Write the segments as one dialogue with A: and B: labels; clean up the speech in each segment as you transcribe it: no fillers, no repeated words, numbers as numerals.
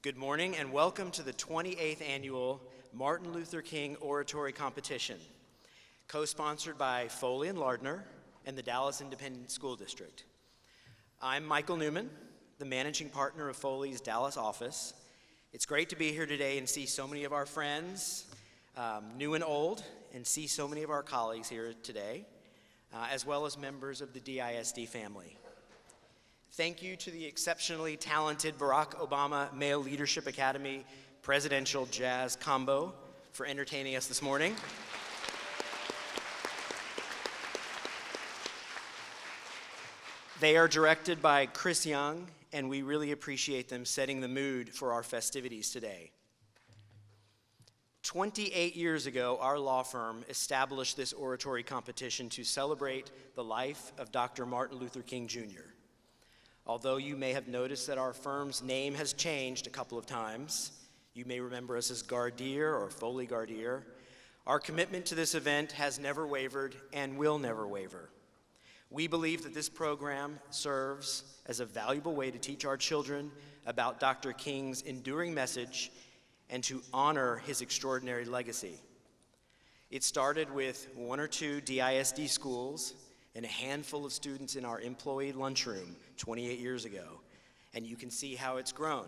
A: Good morning and welcome to the 28th Annual Martin Luther King Oratory Competition, co-sponsored by Foley and Lardner and the Dallas Independent School District. I'm Michael Newman, the managing partner of Foley's Dallas office. It's great to be here today and see so many of our friends, new and old, and see so many of our colleagues here today, as well as members of the DISD family. Thank you to the exceptionally talented Barack Obama Male Leadership Academy Presidential Jazz Combo for entertaining us this morning. They are directed by Chris Young, and we really appreciate them setting the mood for our festivities today. 28 years ago, our law firm established this oratory competition to celebrate the life of Dr. Martin Luther King Jr. Although you may have noticed that our firm's name has changed a couple of times, you may remember us as Gardier or Foley Gardier, our commitment to this event has never wavered and will never waver. We believe that this program serves as a valuable way to teach our children about Dr. King's enduring message and to honor his extraordinary legacy. It started with 1 or 2 DISD schools and a handful of students in our employee lunchroom 28 years ago, and you can see how it's grown.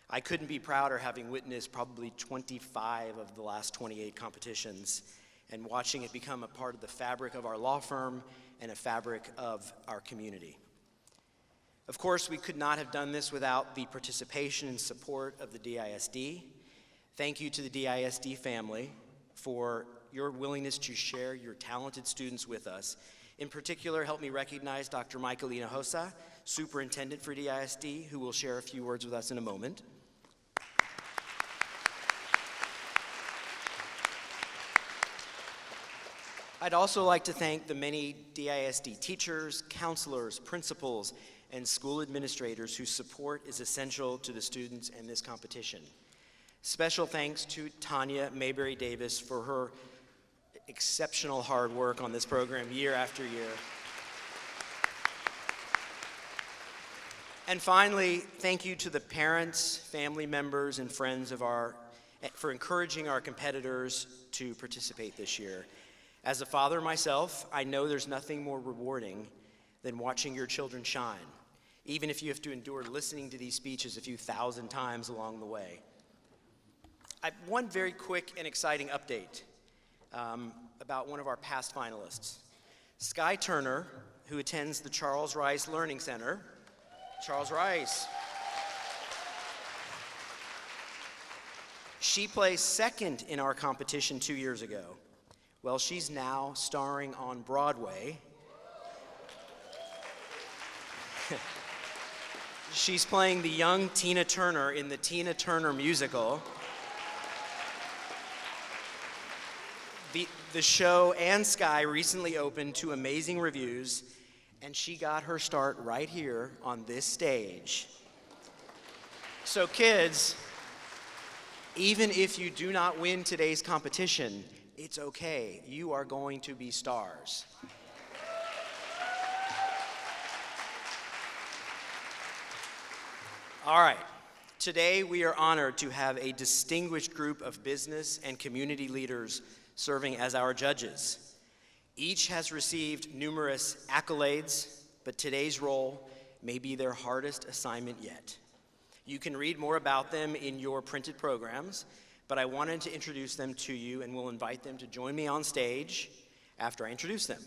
A: I couldn't be prouder having witnessed probably 25 of the last 28 competitions and watching it become a part of the fabric of our law firm and a fabric of our community. Of course, we could not have done this without the participation and support of the DISD. Thank you to the DISD family for your willingness to share your talented students with us. In particular, help me recognize Dr. Michael Xhosa, Superintendent for DISD, who will share a few words with us in a moment. I'd also like to thank the many DISD teachers, counselors, principals, and school administrators whose support is essential to the students in this competition. Special thanks to Tanya Mayberry Davis for her exceptional hard work on this program year after year. And finally, thank you to the parents, family members, and friends for encouraging our competitors to participate this year. As a father myself, I know there's nothing more rewarding than watching your children shine, even if you have to endure listening to these speeches a few thousand times along the way. One very quick and exciting update about one of our past finalists. Skye Turner, who attends the Charles Rice Learning Center. Charles Rice. She placed second in our competition 2 years ago. Well, she's now starring on Broadway. She's playing the young Tina Turner in the Tina Turner musical. The show and Skye recently opened to amazing reviews, and she got her start right here on this stage. So kids, even if you do not win today's competition, it's okay. You are going to be stars. All right. Today we are honored to have a distinguished group of business and community leaders serving as our judges. Each has received numerous accolades, but today's role may be their hardest assignment yet. You can read more about them in your printed programs, but I wanted to introduce them to you and will invite them to join me on stage after I introduce them.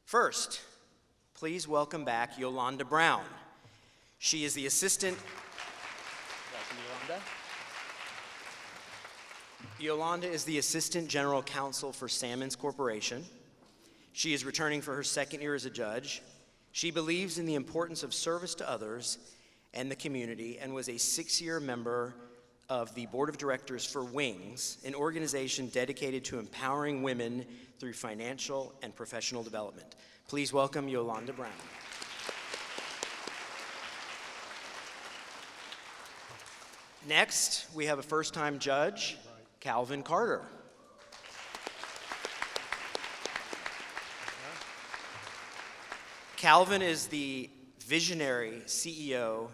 A: First, please welcome back Yolanda Brown. She is the assistant. Welcome, Yolanda. Yolanda is the Assistant General Counsel for Salmons Corporation. She is returning for her second year as a judge. She believes in the importance of service to others and the community and was a 6-year member of the Board of Directors for WINGS, an organization dedicated to empowering women through financial and professional development. Please welcome Yolanda Brown. Next, we have a first-time judge, Kalvin Carter. Kalvin is the visionary CEO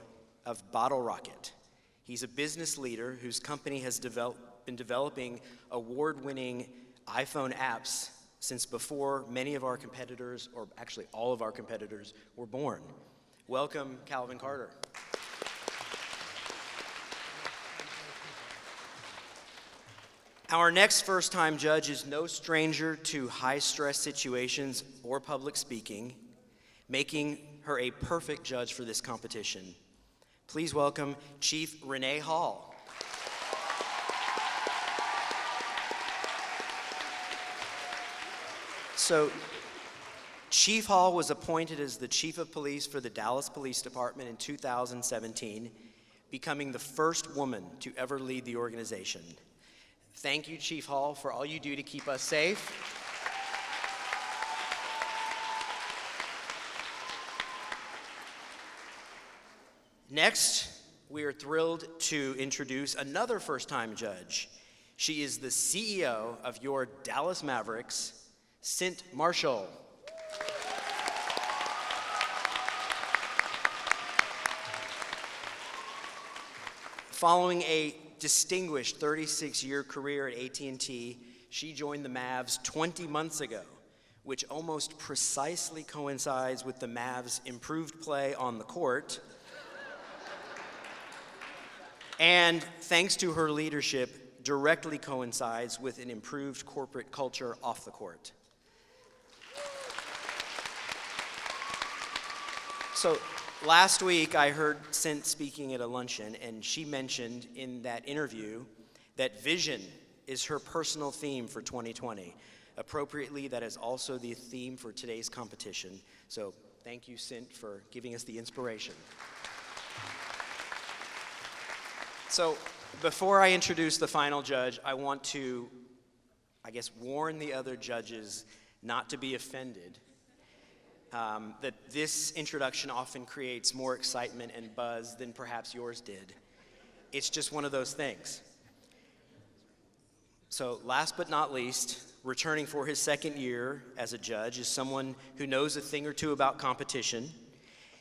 A: of Bottle Rocket. He's a business leader whose company has been developing award-winning iPhone apps since before many of our competitors, or actually all of our competitors, were born. Welcome, Kalvin Carter. Our next first-time judge is no stranger to high-stress situations or public speaking, making her a perfect judge for this competition. Please welcome Chief Renee Hall. So, Chief Hall was appointed as the Chief of Police for the Dallas Police Department in 2017, becoming the first woman to ever lead the organization. Thank you, Chief Hall, for all you do to keep us safe. Next, we are thrilled to introduce another first-time judge. She is the CEO of your Dallas Mavericks, Cint Marshall. Following a distinguished 36-year career at AT&T, she joined the Mavs 20 months ago, which almost precisely coincides with the Mavs' improved play on the court. And thanks to her leadership, directly coincides with an improved corporate culture off the court. So last week, I heard Cint speaking at a luncheon, and she mentioned in that interview that vision is her personal theme for 2020. Appropriately, that is also the theme for today's competition. So thank you, Cint, for giving us the inspiration. So before I introduce the final judge, I want to, warn the other judges not to be offended. That this introduction often creates more excitement and buzz than perhaps yours did. It's just one of those things. So last but not least, returning for his second year as a judge is someone who knows a thing or two about competition.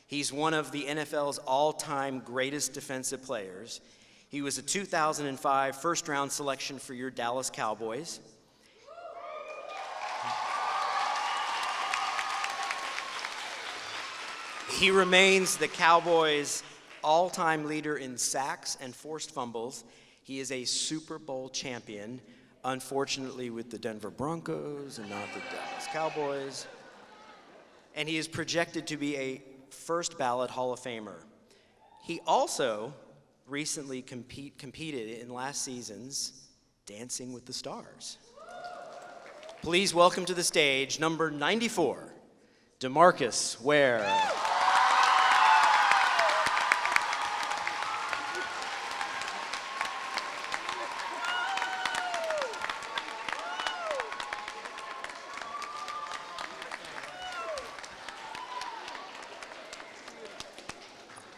A: He's one of the NFL's all-time greatest defensive players. He was a 2005 first-round selection for your Dallas Cowboys. He remains the Cowboys' all-time leader in sacks and forced fumbles. He is a Super Bowl champion, unfortunately with the Denver Broncos and not the Dallas Cowboys. And he is projected to be a first-ballot Hall of Famer. He also recently competed in last season's Dancing with the Stars. Please welcome to the stage number 94, DeMarcus Ware.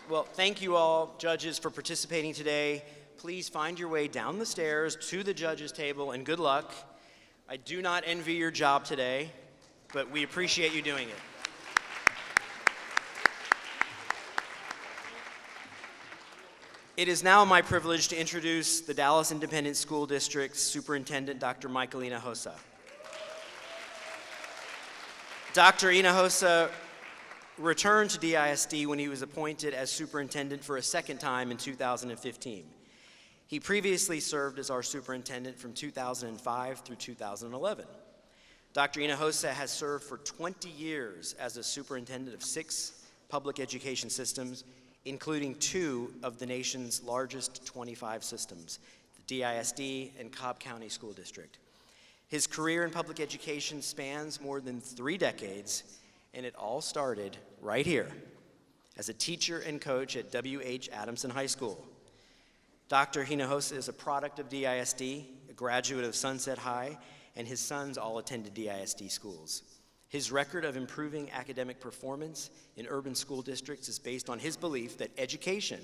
A: Well, thank you all, judges, for participating today. Please find your way down the stairs to the judges' table, and good luck. I do not envy your job today, but we appreciate you doing it. It is now my privilege to introduce the Dallas Independent School District's Superintendent, Dr. Michael Xhosa. Dr. Xhosa returned to DISD when he was appointed as superintendent for a second time in 2015. He previously served as our superintendent from 2005 through 2011. Dr. Xhosa has served for 20 years as a superintendent of 6 public education systems, including 2 of the nation's largest 25 systems, the DISD and Cobb County School District. His career in public education spans more than 3 decades, and it all started right here as a teacher and coach at W.H. Adamson High School. Dr. Xhosa is a product of DISD, a graduate of Sunset High, and his sons all attended DISD schools. His record of improving academic performance in urban school districts is based on his belief that education,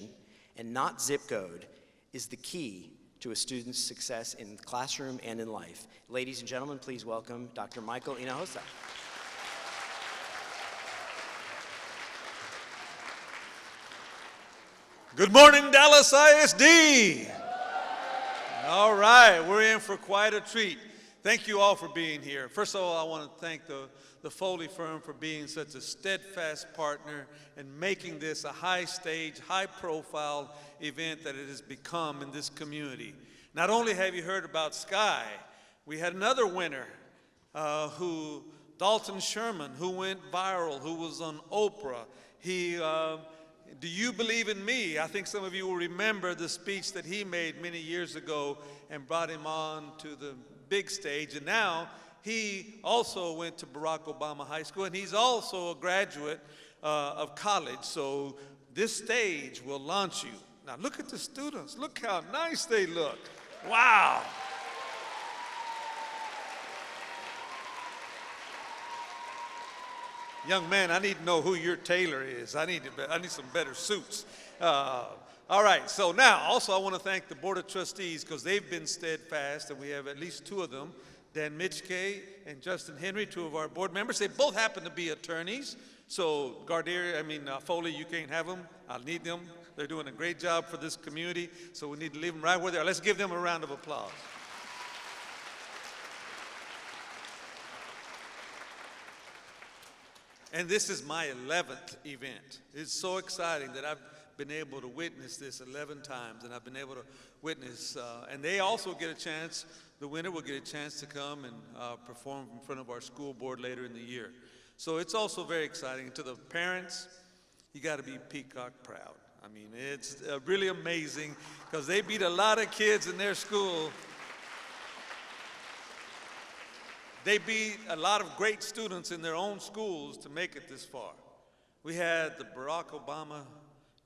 A: and not zip code, is the key to a student's success in the classroom and in life. Ladies and gentlemen, please welcome Dr. Michael Xhosa.
B: Good morning, Dallas ISD. All right, we're in for quite a treat. Thank you all for being here. First of all, I want to thank the Foley firm for being such a steadfast partner and making this a high-stage, high-profile event that it has become in this community. Not only have you heard about Skye, we had another winner, Dalton Sherman, who went viral, who was on Oprah. Do you believe in me? I think some of you will remember the speech that he made many years ago and brought him on to the big stage. And now he also went to Barack Obama High School, and he's also a graduate of college. So this stage will launch you. Now look at the students. Look how nice they look. Wow. Young man, I need to know who your tailor is. I need some better suits. All right, so now also I want to thank the Board of Trustees because they've been steadfast, and we have at least two of them, Dan Mitchke and Justin Henry, two of our board members. They both happen to be attorneys. So Foley, you can't have them. I'll need them. They're doing a great job for this community, so we need to leave them right where they are. Let's give them a round of applause. And this is my 11th event. It's so exciting that I've been able to witness this 11 times, and I've been able to witness, and they also get a chance, the winner will get a chance to come and perform in front of our school board later in the year. So it's also very exciting. To the parents, you got to be peacock proud. I mean, it's really amazing because they beat a lot of kids in their school. They beat a lot of great students in their own schools to make it this far. We had the Barack Obama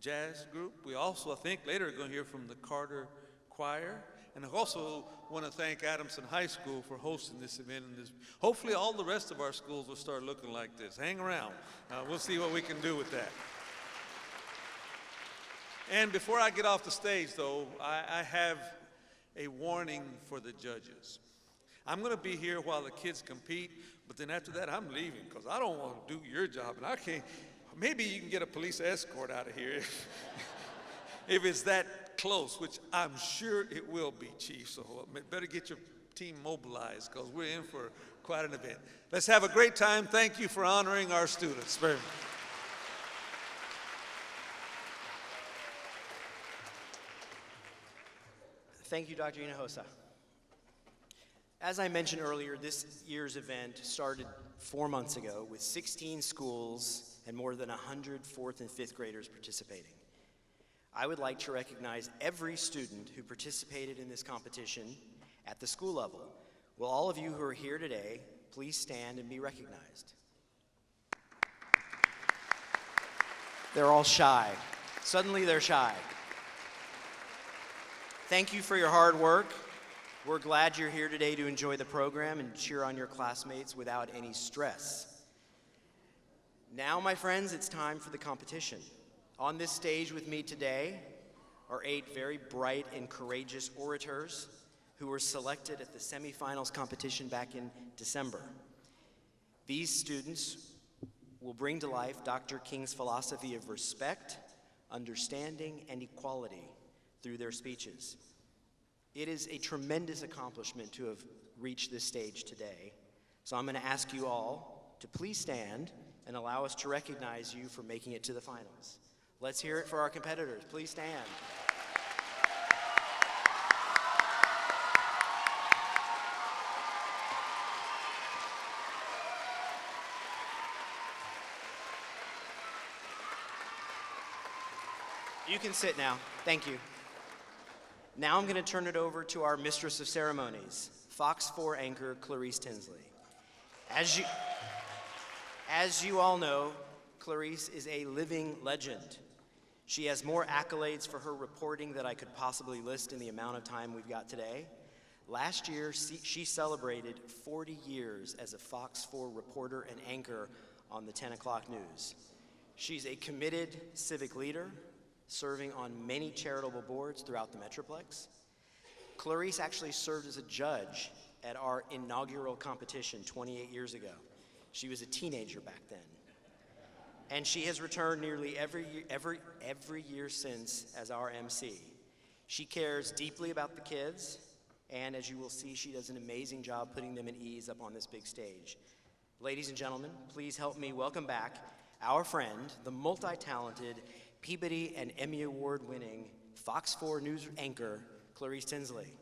B: Jazz Group. We also, I think, later are going to hear from the Carter Choir. And I also want to thank Adamson High School for hosting this event. And hopefully all the rest of our schools will start looking like this. Hang around. We'll see what we can do with that. And before I get off the stage, though, I have a warning for the judges. I'm going to be here while the kids compete, but then after that, I'm leaving because I don't want to do your job, and I can't. Maybe you can get a police escort out of here if it's that close, which I'm sure it will be, Chief. So better get your team mobilized because we're in for quite an event. Let's have a great time. Thank you for honoring our students. Very much.
A: Thank you, Dr. Xhosa. As I mentioned earlier, this year's event started 4 months ago with 16 schools and more than 100 4th and 5th graders participating. I would like to recognize every student who participated in this competition at the school level. Will all of you who are here today please stand and be recognized? They're all shy. Suddenly they're shy. Thank you for your hard work. We're glad you're here today to enjoy the program and cheer on your classmates without any stress. Now, my friends, it's time for the competition. On this stage with me today are 8 very bright and courageous orators who were selected at the semifinals competition back in December. These students will bring to life Dr. King's philosophy of respect, understanding, and equality through their speeches. It is a tremendous accomplishment to have reached this stage today. So I'm going to ask you all to please stand and allow us to recognize you for making it to the finals. Let's hear it for our competitors. Please stand. You can sit now. Thank you. Now I'm going to turn it over to our Mistress of Ceremonies, Fox 4 anchor Clarice Tinsley. As you all know, Clarice is a living legend. She has more accolades for her reporting than I could possibly list in the amount of time we've got today. Last year, she celebrated 40 years as a Fox 4 reporter and anchor on the 10 o'clock news. She's a committed civic leader, serving on many charitable boards throughout the Metroplex. Clarice actually served as a judge at our inaugural competition 28 years ago. She was a teenager back then. and she has returned nearly every year since as our MC. She cares deeply about the kids, and as you will see, she does an amazing job putting them at ease up on this big stage. Ladies and gentlemen, please help me welcome back our friend, the multi-talented Peabody and Emmy Award-winning Fox 4 News anchor, Clarice Tinsley.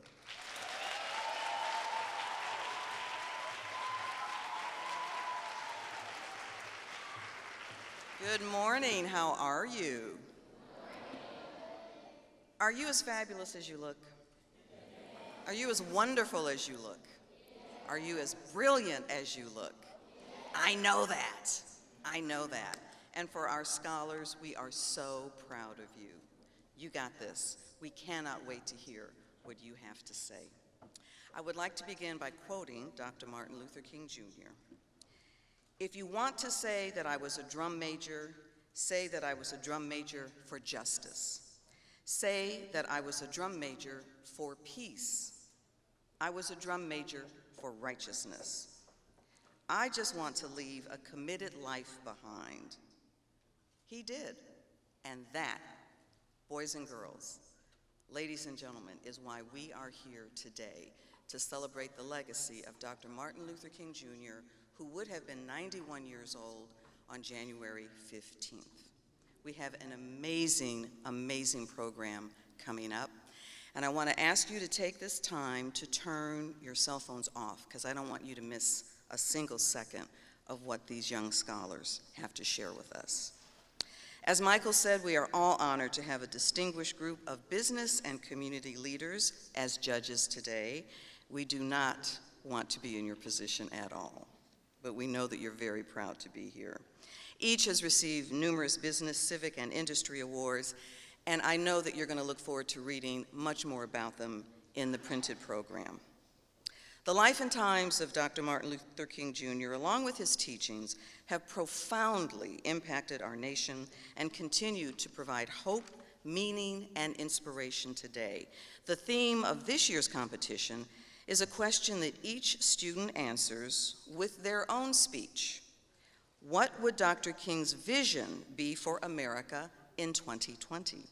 C: Good morning, how are you? Are you as fabulous as you look? Are you as wonderful as you look? Are you as brilliant as you look? I know that. I know that. And for our scholars, we are so proud of you. You got this. We cannot wait to hear what you have to say. I would like to begin by quoting Dr. Martin Luther King Jr. If you want to say that I was a drum major, say that I was a drum major for justice. Say that I was a drum major for peace. I was a drum major for righteousness. I just want to leave a committed life behind. He did, and that, boys and girls, ladies and gentlemen, is why we are here today to celebrate the legacy of Dr. Martin Luther King Jr., who would have been 91 years old on January 15th. We have an amazing, amazing program coming up, and I want to ask you to take this time to turn your cell phones off, because I don't want you to miss a single second of what these young scholars have to share with us. As Michael said, we are all honored to have a distinguished group of business and community leaders as judges today. We do not want to be in your position at all, but we know that you're very proud to be here. Each has received numerous business, civic, and industry awards, and I know that you're going to look forward to reading much more about them in the printed program. The life and times of Dr. Martin Luther King Jr., along with his teachings, have profoundly impacted our nation and continue to provide hope, meaning, and inspiration today. The theme of this year's competition is a question that each student answers with their own speech. What would Dr. King's vision be for America in 2020?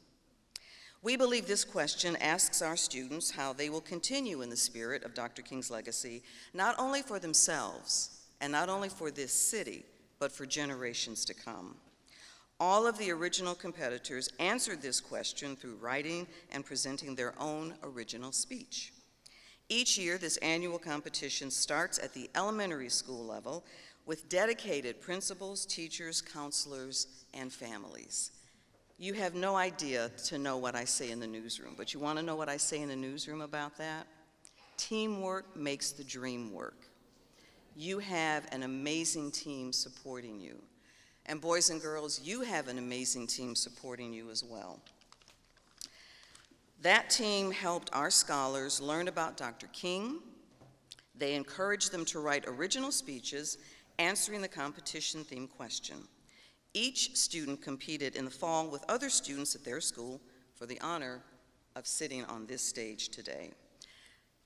C: We believe this question asks our students how they will continue in the spirit of Dr. King's legacy, not only for themselves and not only for this city, but for generations to come. All of the original competitors answered this question through writing and presenting their own original speech. Each year, this annual competition starts at the elementary school level with dedicated principals, teachers, counselors, and families. You have no idea to know what I say in the newsroom, but you want to know what I say in the newsroom about that? Teamwork makes the dream work. You have an amazing team supporting you. And boys and girls, you have an amazing team supporting you as well. That team helped our scholars learn about Dr. King. They encouraged them to write original speeches answering the competition theme question. Each student competed in the fall with other students at their school for the honor of sitting on this stage today.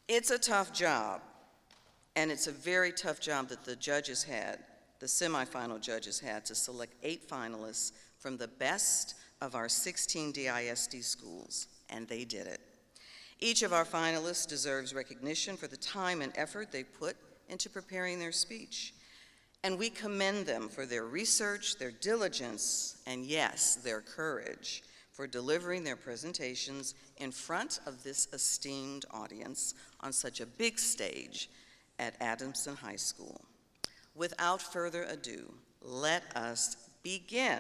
C: It's a tough job, and it's a very tough job that the judges had, the semifinal judges had, to select 8 finalists from the best of our 16 DISD schools, and they did it. Each of our finalists deserves recognition for the time and effort they put into preparing their speech. And we commend them for their research, their diligence, and yes, their courage for delivering their presentations in front of this esteemed audience on such a big stage at Adamson High School. Without further ado, let us begin.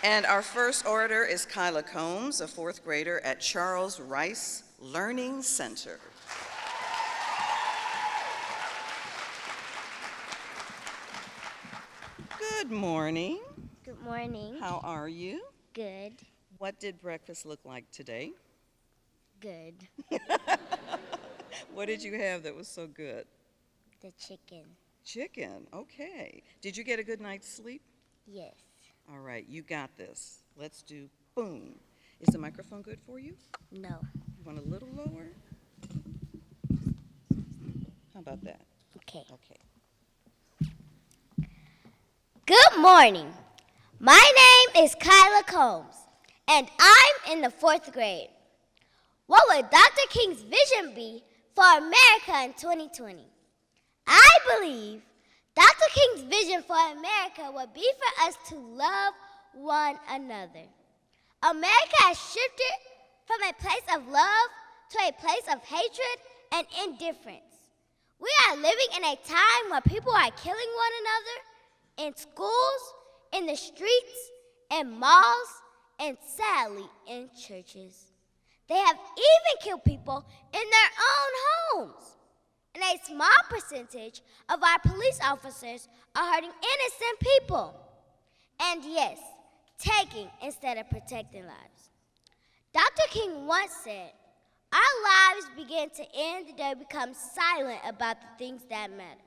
C: And our first orator is Kyla Combs, a 4th grader at Charles Rice Learning Center. Good morning.
D: Good morning.
C: How are you?
D: Good.
C: What did breakfast look like today?
D: Good.
C: What did you have that was so good?
D: The chicken.
C: Chicken, okay. Did you get a good night's sleep?
D: Yes.
C: All right, you got this. Let's do boom. Is the microphone good for you?
D: No.
C: You want a little lower? How about that?
D: Okay.
C: Okay.
D: Good morning. My name is Kyla Combs, and I'm in the 4th grade. What would Dr. King's vision be for America in 2020? I believe Dr. King's vision for America would be for us to love one another. America has shifted from a place of love to a place of hatred and indifference. We are living in a time where people are killing one another in schools, in the streets, in malls, and sadly, in churches. They have even killed people in their own homes. And a small percentage of our police officers are hurting innocent people. And yes, taking instead of protecting lives. Dr. King once said, our lives begin to end the day we become silent about the things that matter.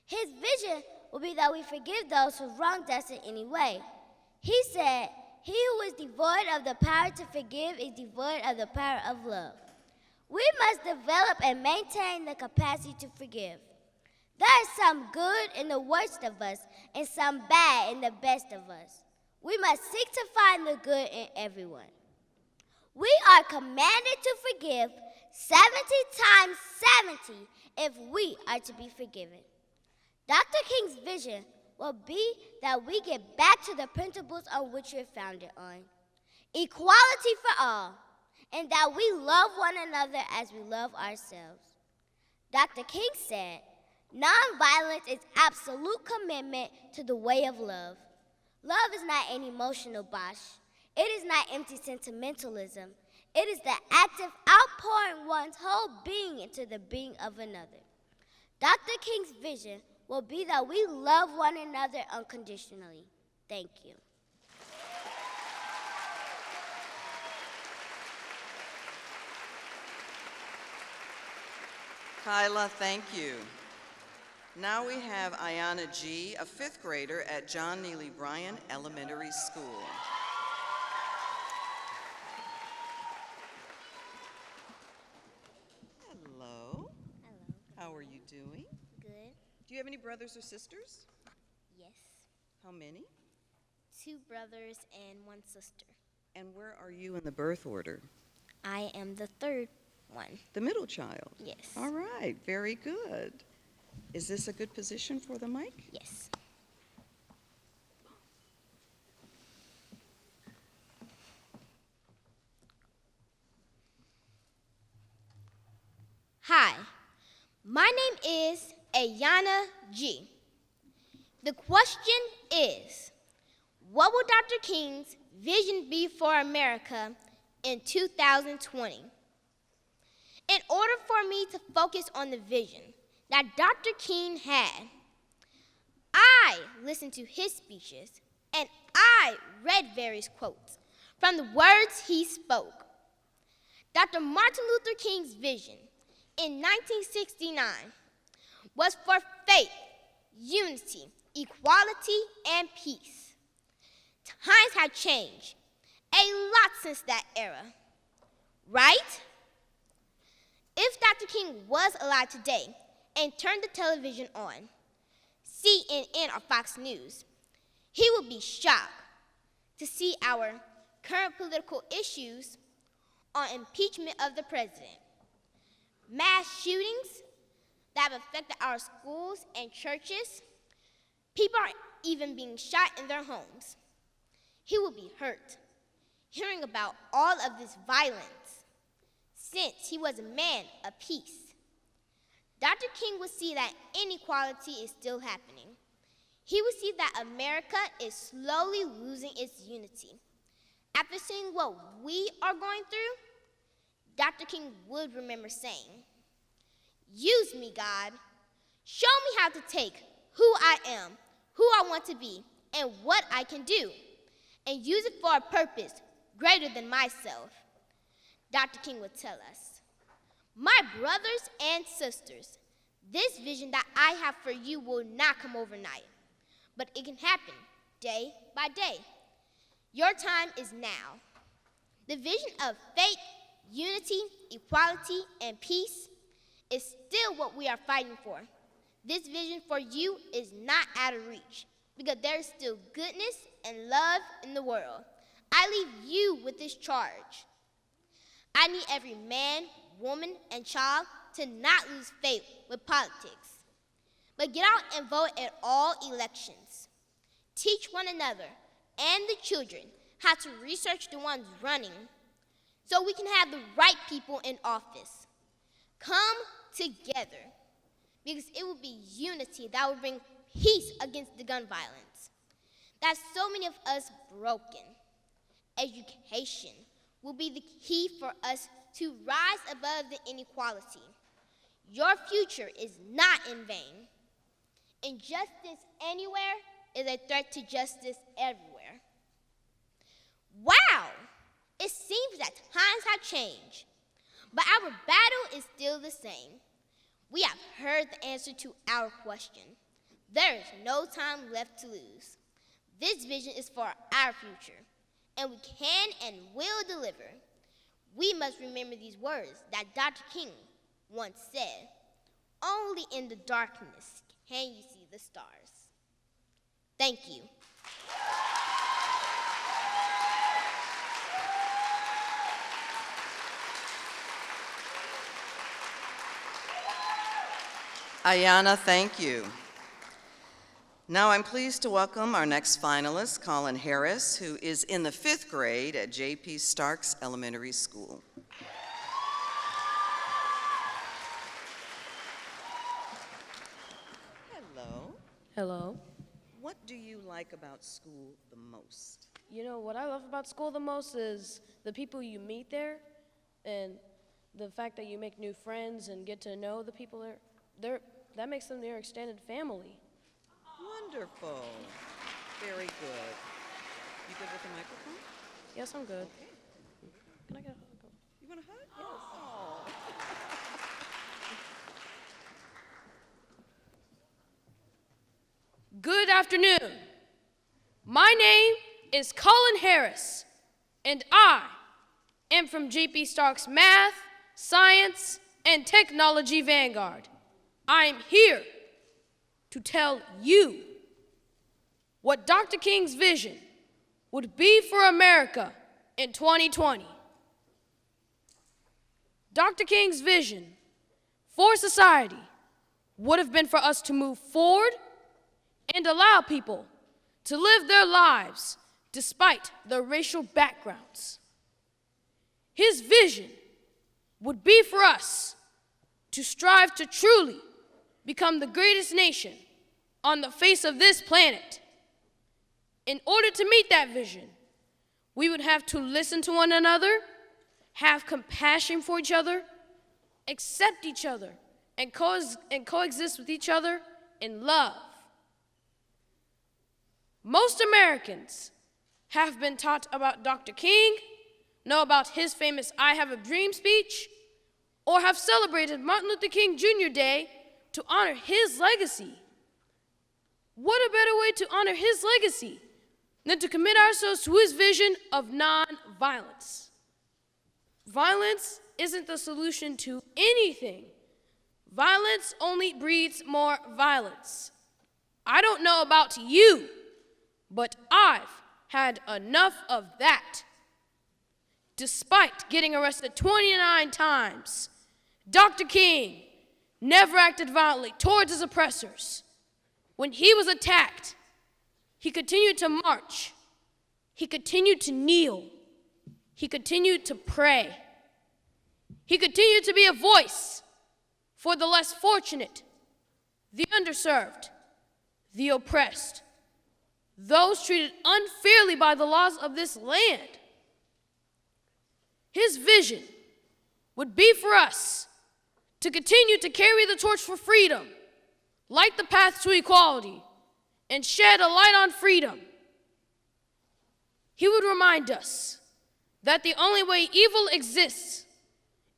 D: His vision will be that we forgive those who wronged us in any way. He said, he who is devoid of the power to forgive is devoid of the power of love. We must develop and maintain the capacity to forgive. There is some good in the worst of us and some bad in the best of us. We must seek to find the good in everyone. We are commanded to forgive 70 times 70 if we are to be forgiven. Dr. King's vision will be that we get back to the principles on which we're founded on. Equality for all, and that we love one another as we love ourselves. Dr. King said, nonviolence is absolute commitment to the way of love. Love is not an emotional bosh. It is not empty sentimentalism. It is the active outpouring one's whole being into the being of another. Dr. King's vision will be that we love one another unconditionally. Thank you.
C: Kyla, thank you. Now we have Ayana G., a 5th grader at John Neely Bryan Elementary School. Hello.
D: Hello.
C: How are you doing?
D: Good.
C: Do you have any brothers or sisters?
D: Yes.
C: How many?
D: 2 brothers and 1 sister.
C: And where are you in the birth order?
D: I am the 3rd one.
C: The middle child?
D: Yes.
C: All right, very good. Is this a good position for the mic?
D: Yes. Hi, my name is Ayana G. The question is, what will Dr. King's vision be for America in 2020? In order for me to focus on the vision that Dr. King had, I listened to his speeches and I read various quotes from the words he spoke. Dr. Martin Luther King's vision in 1969 was for faith, unity, equality, and peace. Times have changed a lot since that era, right? If Dr. King was alive today and turned the television on, CNN or Fox News, he would be shocked to see our current political issues on impeachment of the president, mass shootings that have affected our schools and churches. People are even being shot in their homes. He will be hurt hearing about all of this violence since he was a man of peace. Dr. King would see that inequality is still happening. He would see that America is slowly losing its unity. After seeing what we are going through, Dr. King would remember saying, "Use me, God. Show me how to take who I am, who I want to be, and what I can do, and use it for a purpose greater than myself." Dr. King would tell us, "My brothers and sisters, this vision that I have for you will not come overnight, but it can happen day by day. Your time is now." The vision of faith, unity, equality, and peace
E: is still what we are fighting for. This vision for you is not out of reach because there is still goodness and love in the world. I leave you with this charge. I need every man, woman, and child to not lose faith with politics, but get out and vote at all elections. Teach one another and the children how to research the ones running so we can have the right people in office. Come together because it will be unity that will bring peace against the gun violence. That's so many of us broken. Education will be the key for us to rise above the inequality. Your future is not in vain. Injustice anywhere is a threat to justice everywhere. Wow! It seems that times have changed, but our battle is still the same. We have heard the answer to our question. There is no time left to lose. This vision is for our future, and we can and will deliver. We must remember these words that Dr. King once said, "Only in the darkness can you see the stars." Thank you.
C: Ayana, thank you. Now I'm pleased to welcome our next finalist, Colin Harris, who is in the 5th grade at J.P. Starks Elementary School. Hello.
F: Hello.
C: What do you like about school the most?
F: You know, what I love about school the most is the people you meet there and the fact that you make new friends and get to know the people there. That makes them your extended family.
C: Wonderful. Very good. You good with the microphone?
F: Yes, I'm good.
C: Okay.
F: Can I get a hug?
C: You want a hug?
F: Yes.
C: Oh.
F: Good afternoon. My name is Colin Harris, and I am from J.P. Stark's Math, Science, and Technology Vanguard. I am here to tell you what Dr. King's vision would be for America in 2020. Dr. King's vision for society would have been for us to move forward and allow people to live their lives despite their racial backgrounds. His vision would be for us to strive to truly become the greatest nation on the face of this planet. In order to meet that vision, we would have to listen to one another, have compassion for each other, accept each other, and coexist with each other in love. Most Americans have been taught about Dr. King, know about his famous I Have a Dream speech, or have celebrated Martin Luther King Jr. Day to honor his legacy. What a better way to honor his legacy than to commit ourselves to his vision of nonviolence. Violence isn't the solution to anything. Violence only breeds more violence. I don't know about you, but I've had enough of that. Despite getting arrested 29 times, Dr. King never acted violently towards his oppressors. When he was attacked, he continued to march. He continued to kneel. He continued to pray. He continued to be a voice for the less fortunate, the underserved, the oppressed, those treated unfairly by the laws of this land. His vision would be for us to continue to carry the torch for freedom, light the path to equality, and shed a light on freedom. He would remind us that the only way evil exists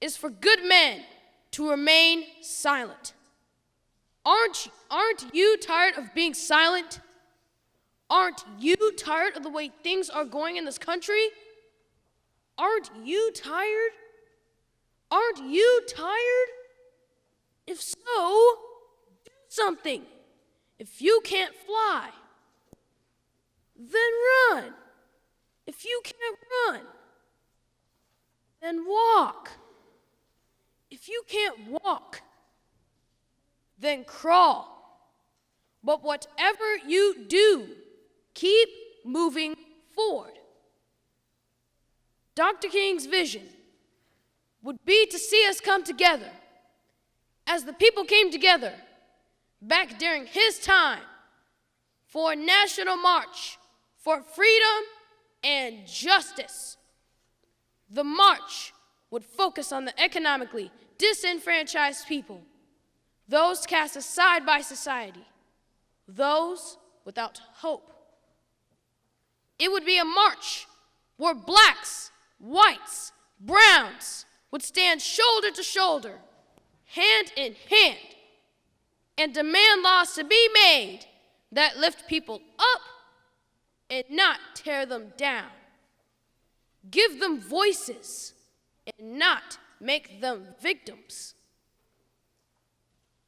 F: is for good men to remain silent. Aren't you tired of being silent? Aren't you tired of the way things are going in this country? Aren't you tired? Aren't you tired? If so, do something. If you can't fly, then run. If you can't run, then walk. If you can't walk, then crawl. But whatever you do, keep moving forward. Dr. King's vision would be to see us come together as the people came together back during his time for a national march for freedom and justice. The march would focus on the economically disenfranchised people, those cast aside by society, those without hope. It would be a march where blacks, whites, browns would stand shoulder to shoulder, hand in hand, and demand laws to be made that lift people up and not tear them down. Give them voices and not make them victims.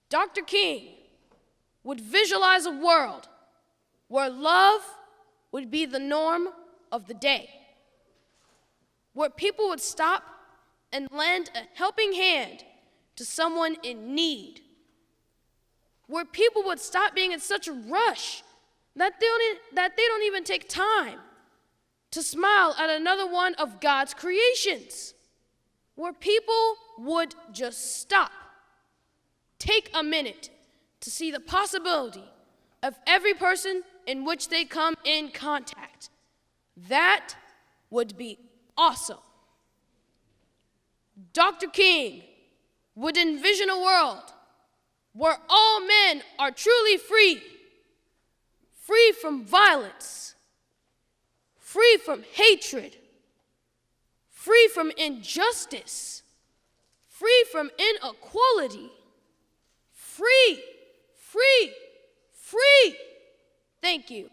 F: Dr. King would visualize a world where love would be the norm of the day, where people would stop and lend a helping hand to someone in need, where people would stop being in such a rush that they don't even take time to smile at another one of God's creations, where people would just stop, take a minute to see the possibility of every person in which they come in contact. That would be awesome. Dr. King would envision a world where all men are truly free, free from violence, free from hatred, free from injustice, free from inequality, free, free, free. Thank you.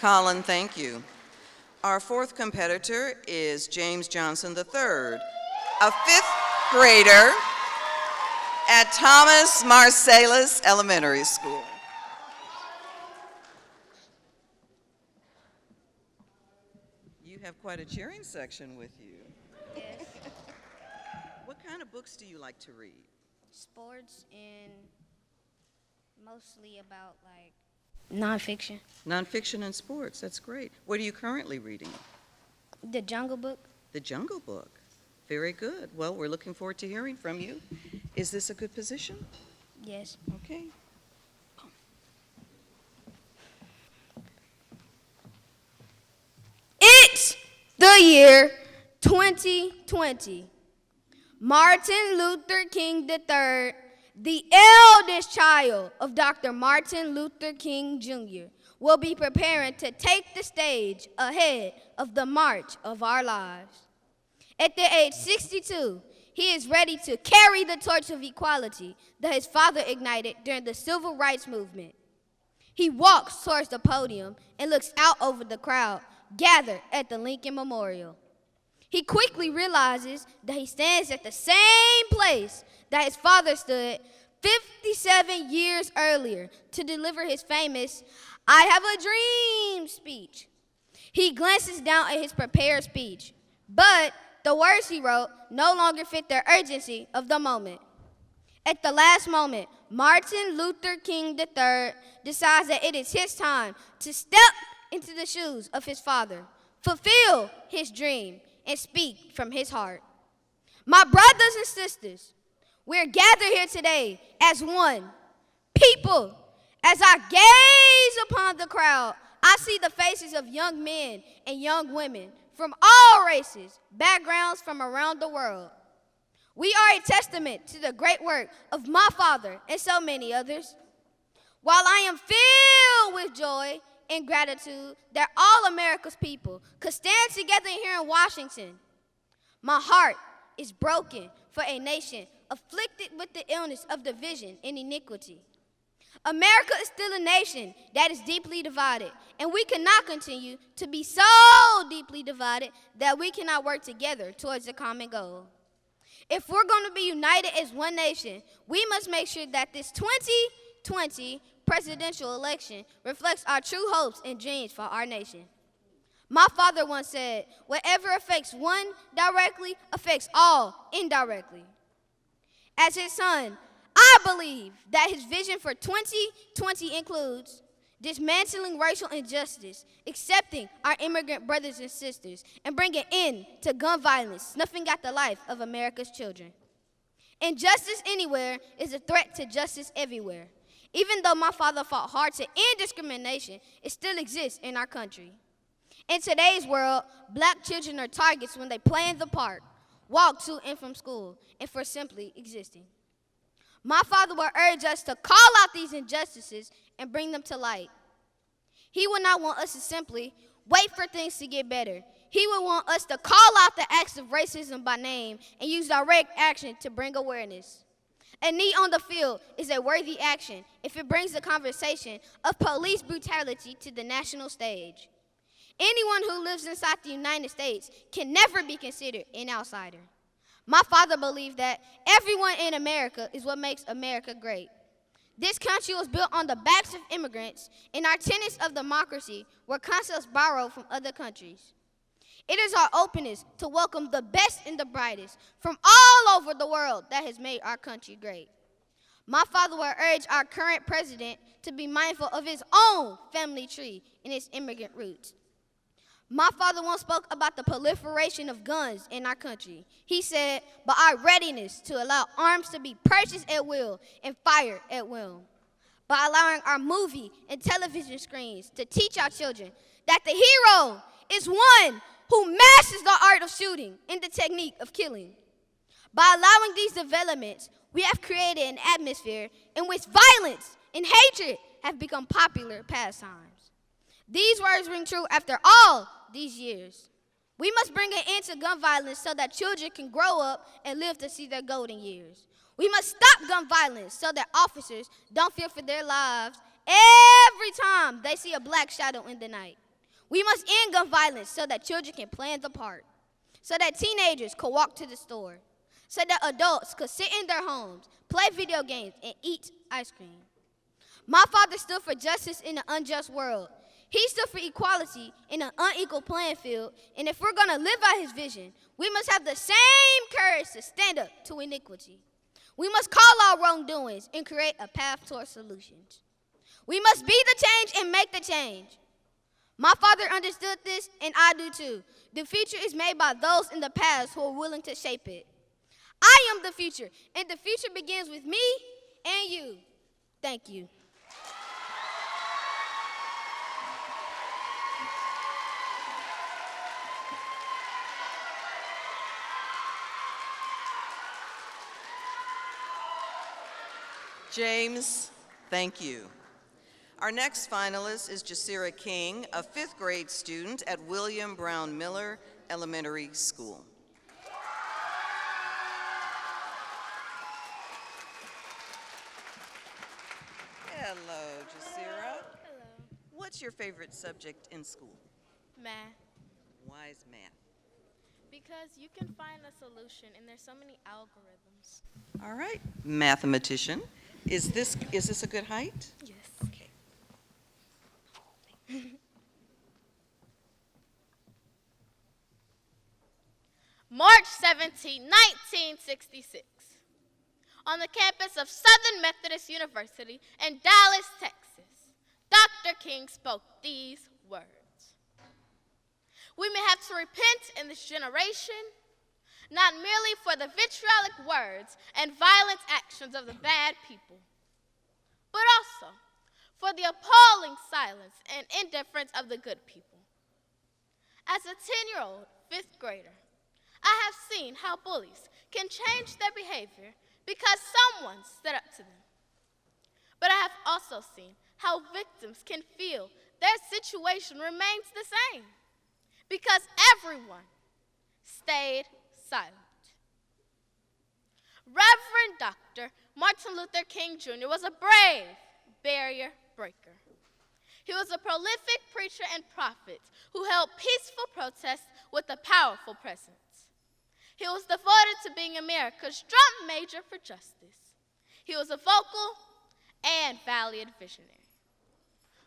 C: Colin, thank you. Our fourth competitor is James Johnson III, a fifth grader at Thomas Marsalis Elementary School. You have quite a cheering section with you.
G: Yes.
C: What kind of books do you like to read?
G: Sports and mostly about like nonfiction.
C: Nonfiction and sports, that's great. What are you currently reading?
G: The Jungle Book.
C: The Jungle Book. Very good. Well, we're looking forward to hearing from you. Is this a good position?
G: Yes.
C: Okay.
E: It's the year 2020. Martin Luther King III, the eldest child of Dr. Martin Luther King Jr., will be preparing to take the stage ahead of the march of our lives. At the age 62, he is ready to carry the torch of equality that his father ignited during the Civil Rights Movement. He walks towards the podium and looks out over the crowd gathered at the Lincoln Memorial. He quickly realizes that he stands at the same place that his father stood 57 years earlier to deliver his famous "I Have a Dream" speech. He glances down at his prepared speech, but the words he wrote no longer fit the urgency of the moment. At the last moment, Martin Luther King III decides that it is his time to step into the shoes of his father, fulfill his dream, and speak from his heart. My brothers and sisters, we're gathered here today as one people. As I gaze upon the crowd, I see the faces of young men and young women from all races, backgrounds from around the world. We are a testament to the great work of my father and so many others. While I am filled with joy and gratitude that all America's people could stand together here in Washington, my heart is broken for a nation afflicted with the illness of division and iniquity.
G: America is still a nation that is deeply divided, and we cannot continue to be so deeply divided that we cannot work together towards a common goal. If we're going to be united as one nation, we must make sure that this 2020 presidential election reflects our true hopes and dreams for our nation. My father once said, whatever affects one directly affects all indirectly. As his son, I believe that his vision for 2020 includes dismantling racial injustice, accepting our immigrant brothers and sisters, and bringing an end to gun violence, snuffing out the life of America's children. Injustice anywhere is a threat to justice everywhere. Even though my father fought hard to end discrimination, it still exists in our country. In today's world, black children are targets when they play in the park, walk to and from school, and for simply existing. My father will urge us to call out these injustices and bring them to light. He will not want us to simply wait for things to get better. He will want us to call out the acts of racism by name and use direct action to bring awareness. A knee on the field is a worthy action if it brings the conversation of police brutality to the national stage. Anyone who lives inside the United States can never be considered an outsider. My father believed that everyone in America is what makes America great. This country was built on the backs of immigrants, and our tenets of democracy were concepts borrowed from other countries. It is our openness to welcome the best and the brightest from all over the world that has made our country great. My father will urge our current president to be mindful of his own family tree and its immigrant roots. My father once spoke about the proliferation of guns in our country. He said, by our readiness to allow arms to be purchased at will and fired at will. By allowing our movie and television screens to teach our children that the hero is one who masters the art of shooting and the technique of killing. By allowing these developments, we have created an atmosphere in which violence and hatred have become popular pastimes. These words ring true after all these years. We must bring an end to gun violence so that children can grow up and live to see their golden years. We must stop gun violence so that officers don't fear for their lives every time they see a black shadow in the night. We must end gun violence so that children can play in the park, so that teenagers could walk to the store, so that adults could sit in their homes, play video games, and eat ice cream. My father stood for justice in an unjust world. He stood for equality in an unequal playing field, and if we're going to live out his vision, we must have the same courage to stand up to iniquity. We must call out wrongdoings and create a path toward solutions. We must be the change and make the change. My father understood this, and I do too. The future is made by those in the past who are willing to shape it. I am the future, and the future begins with me and you. Thank you.
C: James, thank you. Our next finalist is Jasira King, a 5th grade student at William Brown Miller Elementary School. Hello, Jasira.
H: Hello.
C: What's your favorite subject in school?
H: Math.
C: Why is math?
H: Because you can find a solution and there's so many algorithms.
C: All right, mathematician. Is this a good height?
H: Yes.
C: Okay.
H: March 17, 1966. On the campus of Southern Methodist University in Dallas, Texas, Dr. King spoke these words. We may have to repent in this generation, not merely for the vitriolic words and violent actions of the bad people, but also for the appalling silence and indifference of the good people. As a 10-year-old 5th grader, I have seen how bullies can change their behavior because someone stood up to them. But I have also seen how victims can feel their situation remains the same because everyone stayed silent. Reverend Dr. Martin Luther King Jr. was a brave, barrier breaker. He was a prolific preacher and prophet who held peaceful protests with a powerful presence. He was devoted to being America's drum major for justice. He was a vocal and valiant visionary.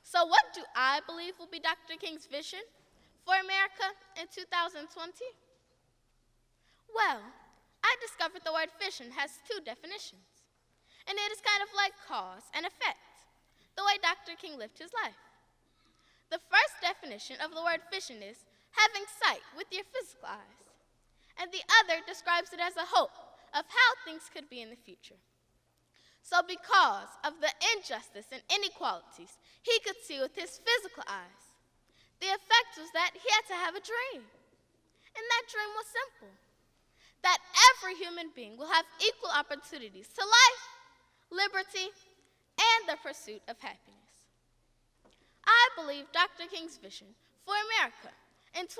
H: So what do I believe will be Dr. King's vision for America in 2020? Well, I discovered the word vision has two definitions, and it is kind of like cause and effect, the way Dr. King lived his life. The first definition of the word vision is having sight with your physical eyes, and the other describes it as a hope of how things could be in the future. So because of the injustice and inequalities he could see with his physical eyes, the effect was that he had to have a dream. And that dream was simple, that every human being will have equal opportunities to life, liberty, and the pursuit of happiness. I believe Dr. King's vision for America in 2020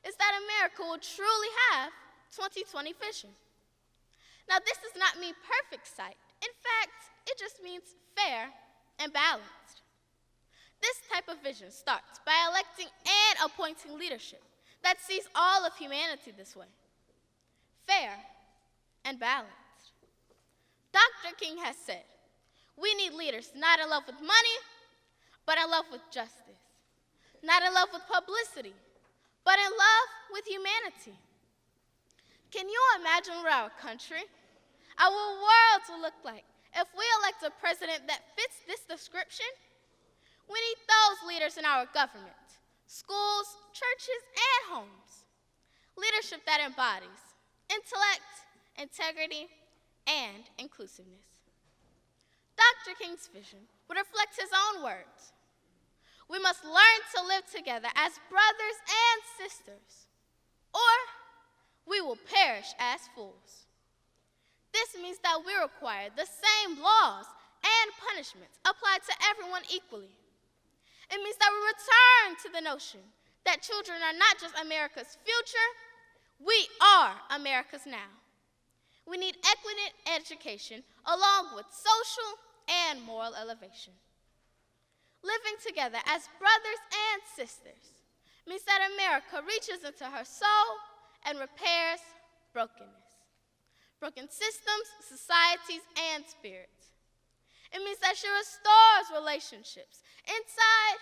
H: is that America will truly have 2020 vision. Now, this does not mean perfect sight. In fact, it just means fair and balanced. This type of vision starts by electing and appointing leadership that sees all of humanity this way, fair and balanced. Dr. King has said, we need leaders not in love with money, but in love with justice, not in love with publicity, but in love with humanity. Can you imagine what our country, our world will look like if we elect a president that fits this description? We need those leaders in our government, schools, churches, and homes. Leadership that embodies intellect, integrity, and inclusiveness. Dr. King's vision would reflect his own words. We must learn to live together as brothers and sisters, or we will perish as fools. This means that we require the same laws and punishments applied to everyone equally. It means that we return to the notion that children are not just America's future, we are America's now. We need equity in education along with social and moral elevation. Living together as brothers and sisters means that America reaches into her soul and repairs brokenness. Broken systems, societies, and spirits. It means that she restores relationships inside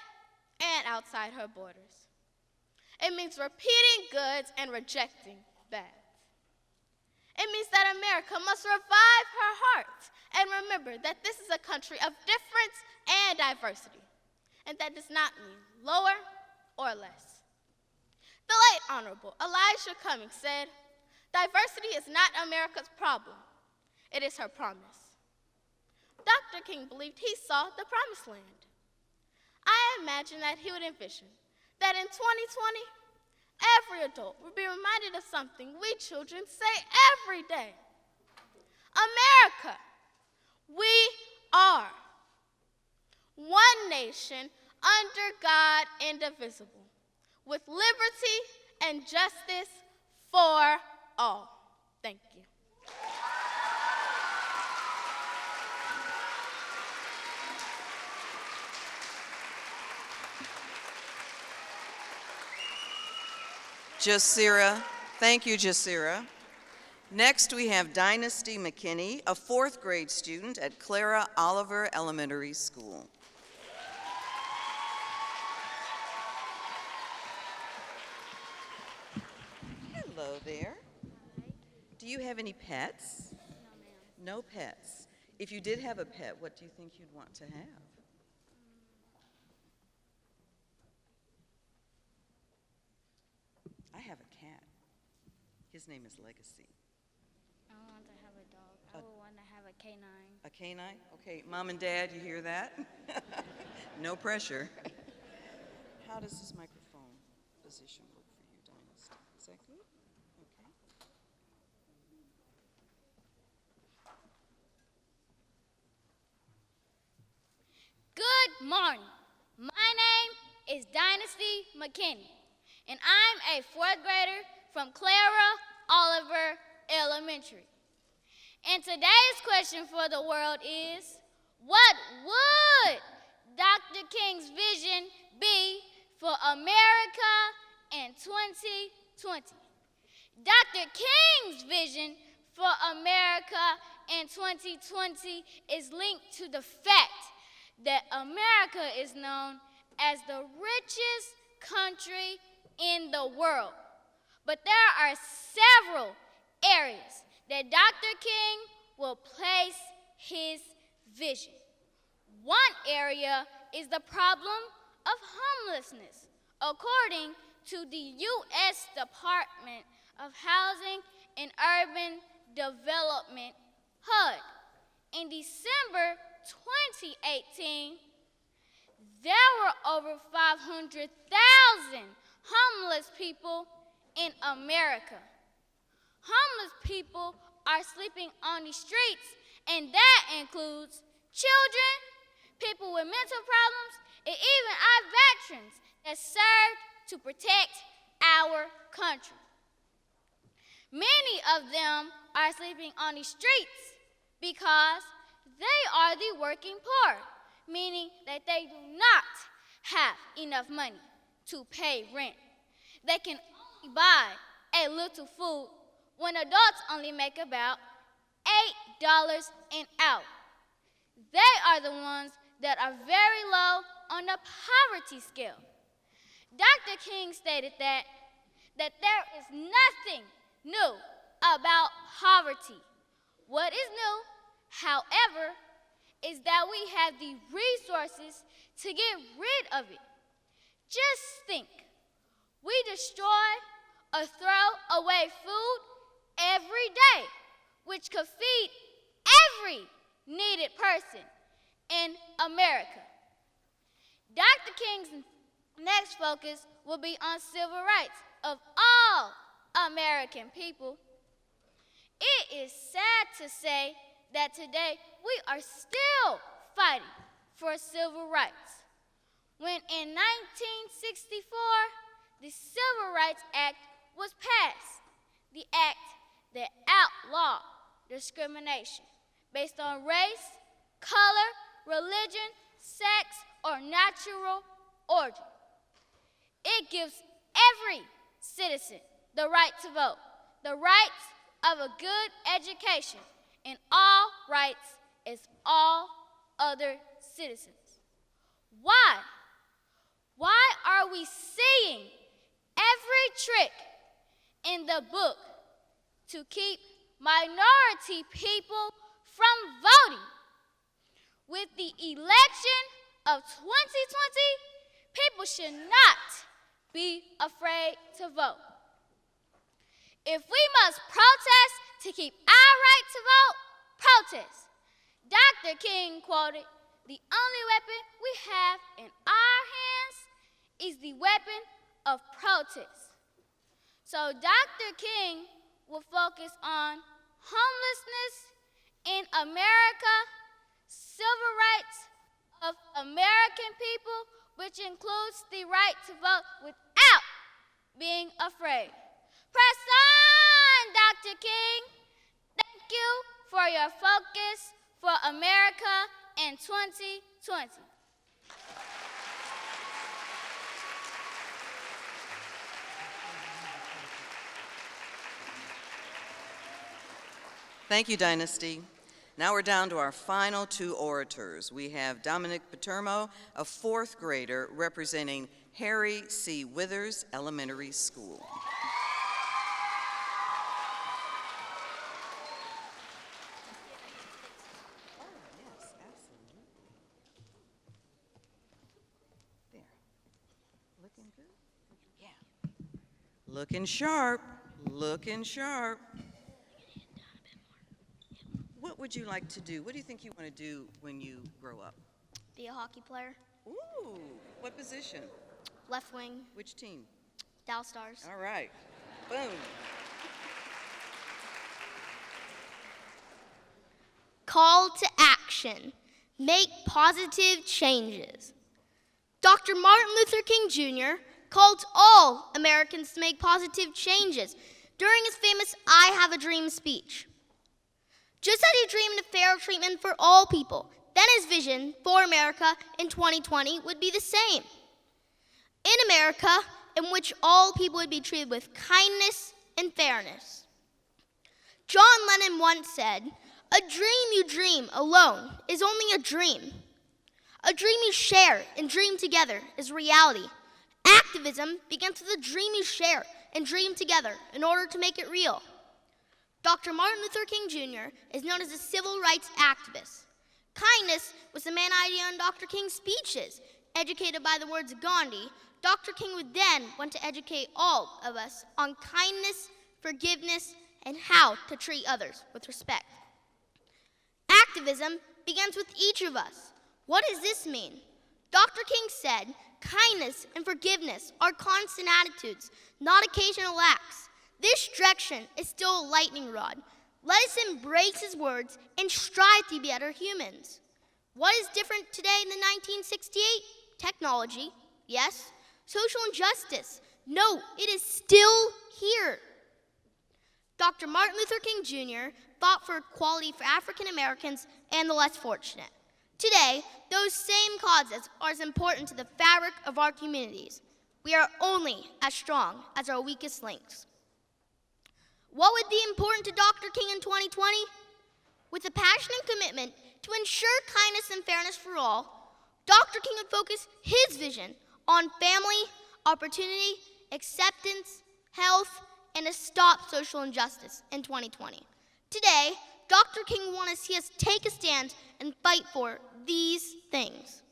H: and outside her borders. It means repeating goods and rejecting bads. It means that America must revive her heart and remember that this is a country of difference and diversity, and that does not mean lower or less. The late Honorable Elijah Cummings said, "Diversity is not America's problem, it is her promise." Dr. King believed he saw the promised land. I imagine that he would envision that in 2020, every adult would be reminded of something we children say every day. America, we are one nation under God indivisible, with liberty and justice for all. Thank you.
C: Jasira, thank you, Jasira. Next, we have Dynasty Mckinney, a 4th grade student at Clara Oliver Elementary School. Hello there. Do you have any pets?
I: No, ma'am.
C: No pets. If you did have a pet, what do you think you'd want to have? I have a cat. His name is Legacy.
I: I don't want to have a dog. I would want to have a canine.
C: A canine? Okay, Mom and Dad, you hear that? No pressure. How does this microphone position work for you, Dynasty? Is that good? Okay.
I: Good morning. My name is Dynasty Mckinney, and I'm a 4th grader from Clara Oliver Elementary. And today's question for the world is, What would Dr. King's vision be for America in 2020? Dr. King's vision for America in 2020 is linked to the fact that America is known as the richest country in the world. But there are several areas that Dr. King will place his vision. One area is the problem of homelessness. According to the U.S. Department of Housing and Urban Development, HUD, in December 2018, there were over 500,000 homeless people in America. Homeless people are sleeping on the streets, and that includes children, people with mental problems, and even our veterans that served to protect our country. Many of them are sleeping on the streets because they are the working poor, meaning that they do not have enough money to pay rent. They can only buy a little food when adults only make about $8 an hour. They are the ones that are very low on the poverty scale. Dr. King stated that there is nothing new about poverty. What is new, however, is that we have the resources to get rid of it. Just think, we destroy or throw away food every day, which could feed every needed person in America. Dr. King's next focus will be on civil rights of all American people. It is sad to say that today we are still fighting for civil rights. When in 1964, the Civil Rights Act was passed, the act that outlawed discrimination based on race, color, religion, sex, or natural origin. It gives every citizen the right to vote, the rights of a good education, and all rights as all other citizens. Why? Why are we seeing every trick in the book to keep minority people from voting? With the election of 2020, people should not be afraid to vote. If we must protest to keep our right to vote, protest. Dr. King quoted, "The only weapon we have in our hands is the weapon of protest." So Dr. King will focus on homelessness in America, civil rights of American people, which includes the right to vote without being afraid. Press on, Dr. King. Thank you for your focus for America in 2020.
C: Thank you, Dynasty. Now we're down to our final two orators. We have Dominic Patermo, a fourth grader representing Harry C. Withers Elementary School. Looking sharp, looking sharp. What would you like to do? What do you think you want to do when you grow up?
E: Be a hockey player.
C: Ooh, what position?
E: Left wing.
C: Which team?
E: Dallas Stars.
C: All right, boom.
E: Call to action. Make positive changes. Dr. Martin Luther King Jr. called all Americans to make positive changes during his famous I Have a Dream speech. Just as he dreamed of fair treatment for all people, then his vision for America in 2020 would be the same. In America, in which all people would be treated with kindness and fairness. John Lennon once said, "A dream you dream alone is only a dream. A dream you share and dream together is reality. Activism begins with a dream you share and dream together in order to make it real." Dr. Martin Luther King Jr. is known as a civil rights activist. Kindness was the main idea in Dr. King's speeches. Educated by the words of Gandhi, Dr. King would then want to educate all of us on kindness, forgiveness, and how to treat others with respect. Activism begins with each of us. What does this mean? Dr. King said, kindness and forgiveness are constant attitudes, not occasional acts. This direction is still a lightning rod. Let us embrace his words and strive to be better humans. What is different today than 1968? Technology, yes. Social injustice, no, it is still here. Dr. Martin Luther King Jr. fought for equality for African Americans and the less fortunate. Today, those same causes are as important to the fabric of our communities. We are only as strong as our weakest links. What would be important to Dr. King in 2020? With a passion and commitment to ensure kindness and fairness for all, Dr. King would focus his vision on family, opportunity, acceptance, health, and to stop social injustice in 2020. Today, Dr. King would want to see us take a stand and fight for these things.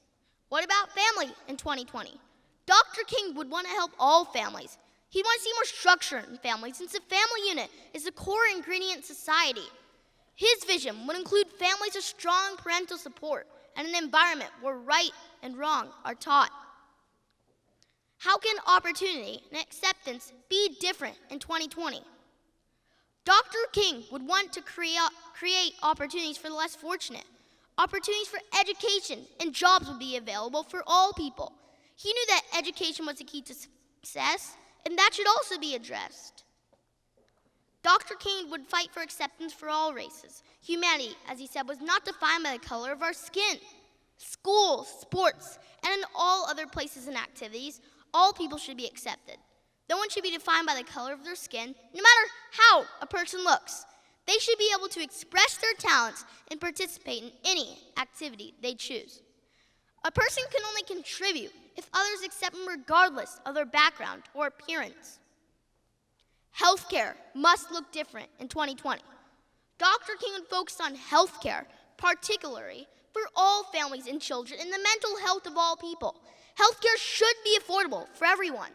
E: What about family in 2020? Dr. King would want to help all families. He'd want to see more structure in families, since the family unit is the core ingredient in society. His vision would include families with strong parental support and an environment where right and wrong are taught. How can opportunity and acceptance be different in 2020? Dr. King would want to create opportunities for the less fortunate. Opportunities for education and jobs would be available for all people. He knew that education was the key to success, and that should also be addressed. Dr. King would fight for acceptance for all races. Humanity, as he said, was not defined by the color of our skin. Schools, sports, and in all other places and activities, all people should be accepted. No one should be defined by the color of their skin, no matter how a person looks. They should be able to express their talents and participate in any activity they choose. A person can only contribute if others accept them regardless of their background or appearance. Healthcare must look different in 2020. Dr. King would focus on healthcare, particularly for all families and children, and the mental health of all people. Healthcare should be affordable for everyone.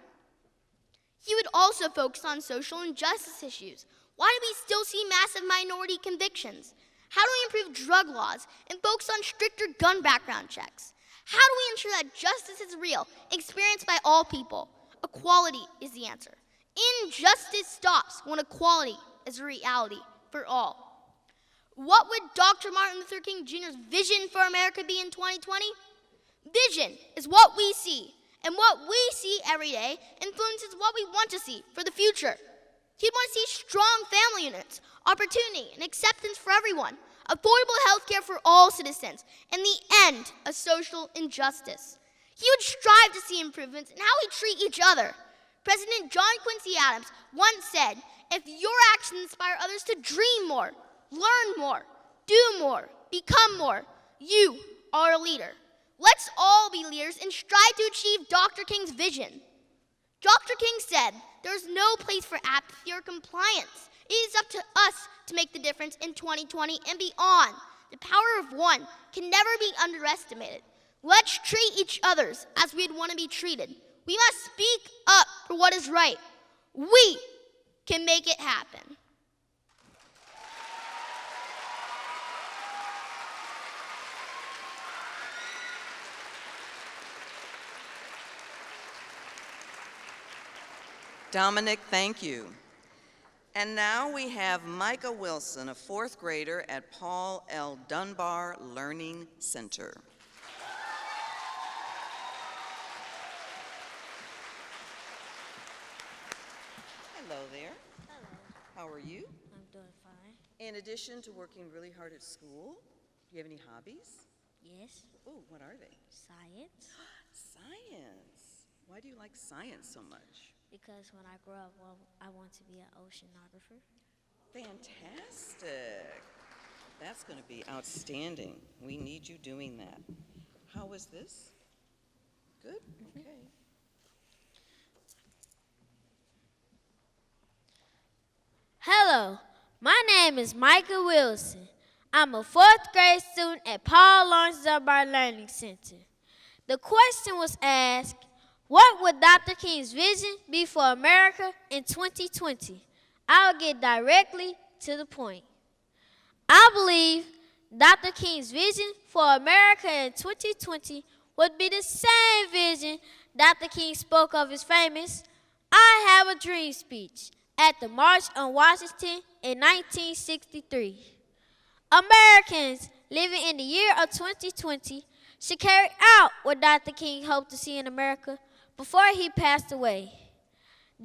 E: He would also focus on social injustice issues. Why do we still see massive minority convictions? How do we improve drug laws and focus on stricter gun background checks? How do we ensure that justice is real, experienced by all people? Equality is the answer. Injustice stops when equality is a reality for all. What would Dr. Martin Luther King Jr.'s vision for America be in 2020? Vision is what we see, and what we see every day influences what we want to see for the future. He'd want to see strong family units, opportunity and acceptance for everyone, affordable health care for all citizens, and the end of social injustice. He would strive to see improvements in how we treat each other. President John Quincy Adams once said, "If your actions inspire others to dream more, learn more, do more, become more, you are a leader." Let's all be leaders and strive to achieve Dr. King's vision. Dr. King said, "There's no place for apathy or compliance. It is up to us to make the difference in 2020 and beyond. The power of one can never be underestimated. Let's treat each other as we'd want to be treated. We must speak up for what is right. We can make it happen."
C: Dominic, thank you. And now we have Micah Wilson, a fourth grader at Paul L. Dunbar Learning Center. Hello there.
J: Hello.
C: How are you?
J: I'm doing fine.
C: In addition to working really hard at school, do you have any hobbies?
D: Yes.
C: Ooh, what are they?
D: Science.
C: Science. Why do you like science so much?
D: Because when I grow up, I want to be an oceanographer.
C: Fantastic. That's going to be outstanding. We need you doing that. How was this? Good? Okay.
D: Hello, my name is Micah Wilson. I'm a 4th grade student at Paul Lawrence Dunbar Learning Center. The question was asked, what would Dr. King's vision be for America in 2020? I'll get directly to the point. I believe Dr. King's vision for America in 2020 would be the same vision Dr. King spoke of his famous "I Have a Dream" speech at the March on Washington in 1963. Americans living in the year of 2020 should carry out what Dr. King hoped to see in America before he passed away.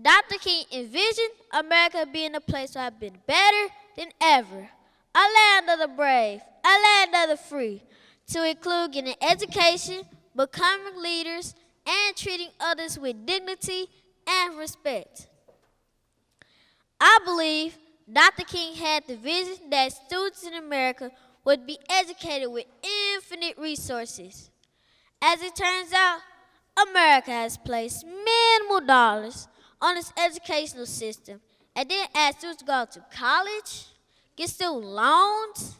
D: Dr. King envisioned America being a place where I've been better than ever, a land of the brave, a land of the free, to include getting education, becoming leaders, and treating others with dignity and respect. I believe Dr. King had the vision that students in America would be educated with infinite resources. As it turns out, America has placed minimal dollars on its educational system and then asked students to go to college, get student loans,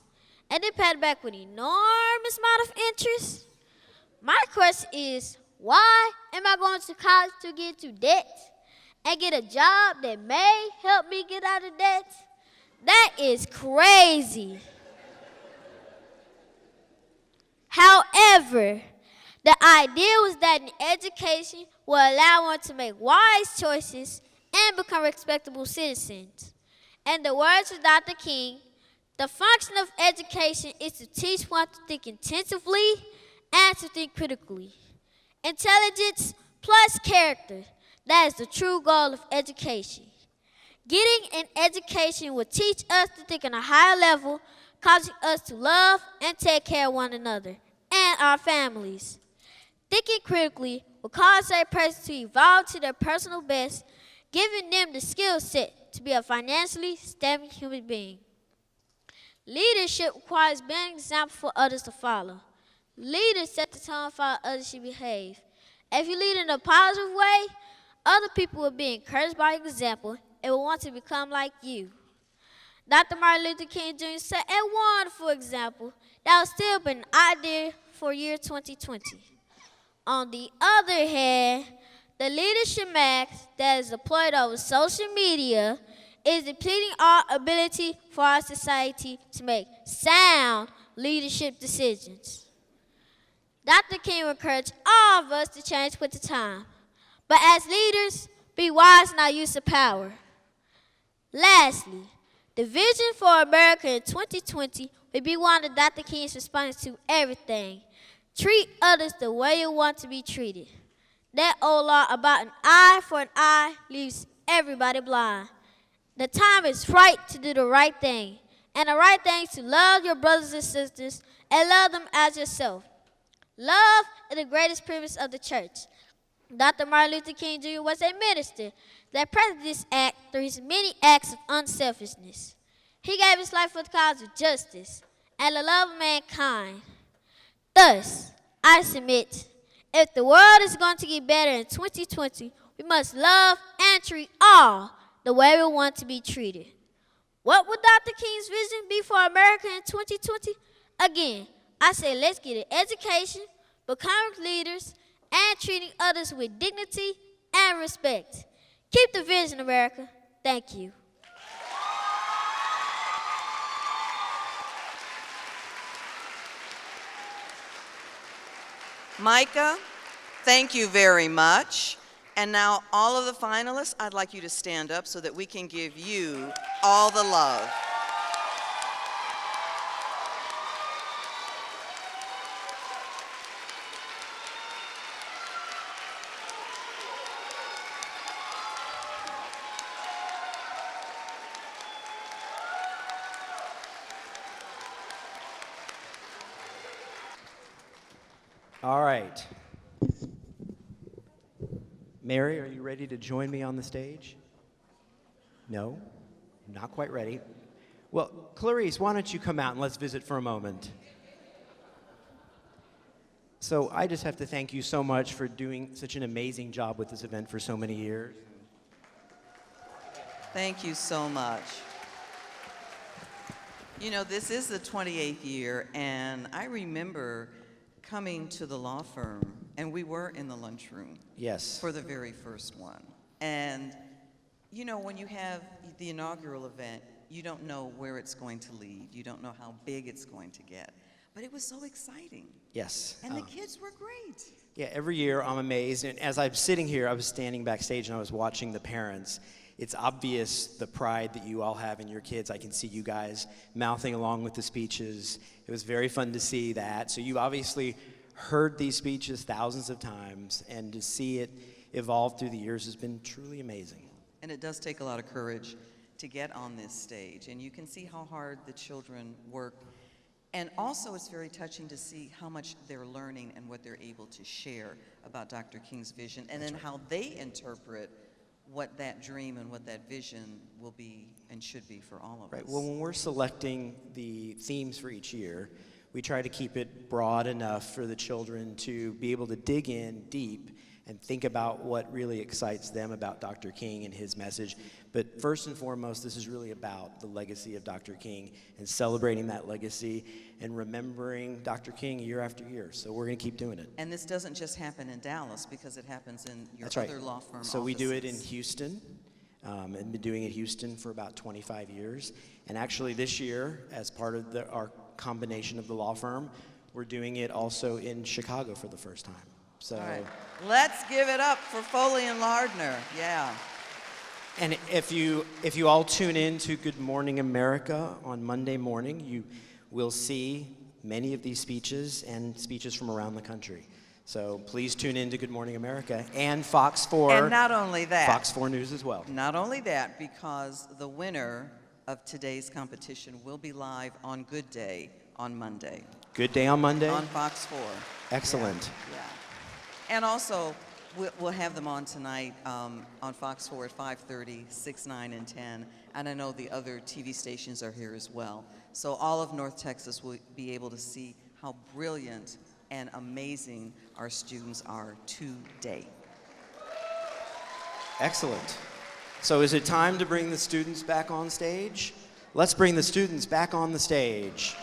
D: and then pay it back with enormous amount of interest. My question is, why am I going to college to get into debt and get a job that may help me get out of debt? That is crazy. However, the idea was that an education will allow one to make wise choices and become respectable citizens. In the words of Dr. King, the function of education is to teach one to think intensively and to think critically. Intelligence plus character, that is the true goal of education. Getting an education will teach us to think on a higher level, causing us to love and take care of one another and our families. Thinking critically will cause a person to evolve to their personal best, giving them the skill set to be a financially stable human being. Leadership requires being an example for others to follow. Leaders set the tone for how others should behave. If you lead in a positive way, other people will be encouraged by your example and will want to become like you. Dr. Martin Luther King Jr. set a wonderful example that will still be an idea for year 2020. On the other hand, the leadership max that is deployed over social media is depleting our ability for our society to make sound leadership decisions. Dr. King encouraged all of us to change with the time, but as leaders, be wise in our use of power. Lastly, the vision for America in 2020 will be one of Dr. King's response to everything. Treat others the way you want to be treated. That old law about an eye for an eye leaves everybody blind. The time is right to do the right thing. And the right thing is to love your brothers and sisters and love them as yourself. Love is the greatest privilege of the church. Dr. Martin Luther King Jr. was a minister that practiced this act through his many acts of unselfishness. He gave his life for the cause of justice and the love of mankind. Thus, I submit, if the world is going to get better in 2020, we must love and treat all the way we want to be treated. What would Dr. King's vision be for America in 2020? Again, I say let's get an education, becoming leaders, and treating others with dignity and respect. Keep the vision, America. Thank you.
C: Micah, thank you very much. And now all of the finalists, I'd like you to stand up so that we can give you all the love.
A: All right. Mary, are you ready to join me on the stage? No? Not quite ready. Well, Clarice, why don't you come out and let's visit for a moment? So I just have to thank you so much for doing such an amazing job with this event for so many years.
C: Thank you so much. You know, this is the 28th year, and I remember coming to the law firm, and we were in the lunchroom.
A: Yes.
C: For the very first one. And, you know, when you have the inaugural event, you don't know where it's going to lead. You don't know how big it's going to get. But it was so exciting.
A: Yes.
C: And the kids were great.
A: Yeah, every year I'm amazed. And as I'm sitting here, I was standing backstage and I was watching the parents. It's obvious the pride that you all have in your kids. I can see you guys mouthing along with the speeches. It was very fun to see that. So you obviously heard these speeches thousands of times, and to see it evolve through the years has been truly amazing.
C: And it does take a lot of courage to get on this stage. And you can see how hard the children work. And also it's very touching to see how much they're learning and what they're able to share about Dr. King's vision, and then how they interpret what that dream and what that vision will be and should be for all of us.
A: Right. Well, when we're selecting the themes for each year, we try to keep it broad enough for the children to be able to dig in deep and think about what really excites them about Dr. King and his message. But first and foremost, this is really about the legacy of Dr. King and celebrating that legacy and remembering Dr. King year after year. So we're going to keep doing it.
C: And this doesn't just happen in Dallas, because it happens in your
A: That's
C: other
A: right.
C: law firm
A: So we do it in
C: offices.
A: Houston, and been doing it in Houston for about 25 years. And actually this year, as part of our combination of the law firm, we're doing it also in Chicago for the first time. So,
C: All right. Let's give it up for Foley and Lardner. Yeah.
A: and if you all tune in to Good Morning America on Monday morning, you will see many of these speeches and speeches from around the country. So please tune in to Good Morning America and Fox 4.
C: And not only that.
A: Fox 4 News as well.
C: Not only that, because the winner of today's competition will be live on Good Day on Monday.
A: Good Day on Monday.
C: On Fox 4.
A: Excellent.
C: Yeah. And also, we'll have them on tonight on Fox 4 at 5:30, 6, 9, and 10. And I know the other TV stations are here as well. So all of North Texas will be able to see how brilliant and amazing our students are today.
A: Excellent. So is it time to bring the students back on stage? Let's bring the students back on the stage.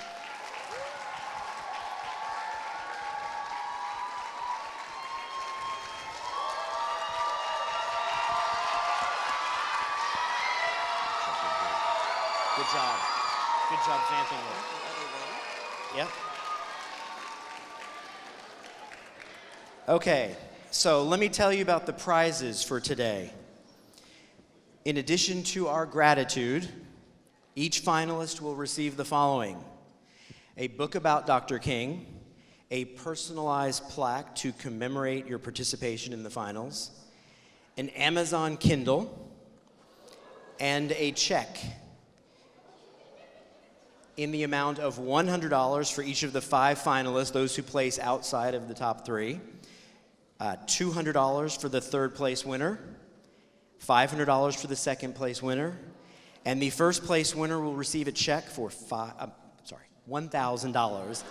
A: Good job. Good job vamping it. Yep. Okay, so let me tell you about the prizes for today. In addition to our gratitude, each finalist will receive the following: a book about Dr. King, a personalized plaque to commemorate your participation in the finals, an Amazon Kindle, and a check in the amount of $100 for each of the 5 finalists, those who place outside of the top 3, $200 for the 3rd place winner, $500 for the 2nd place winner, and the 1st place winner will receive a check for $1,000.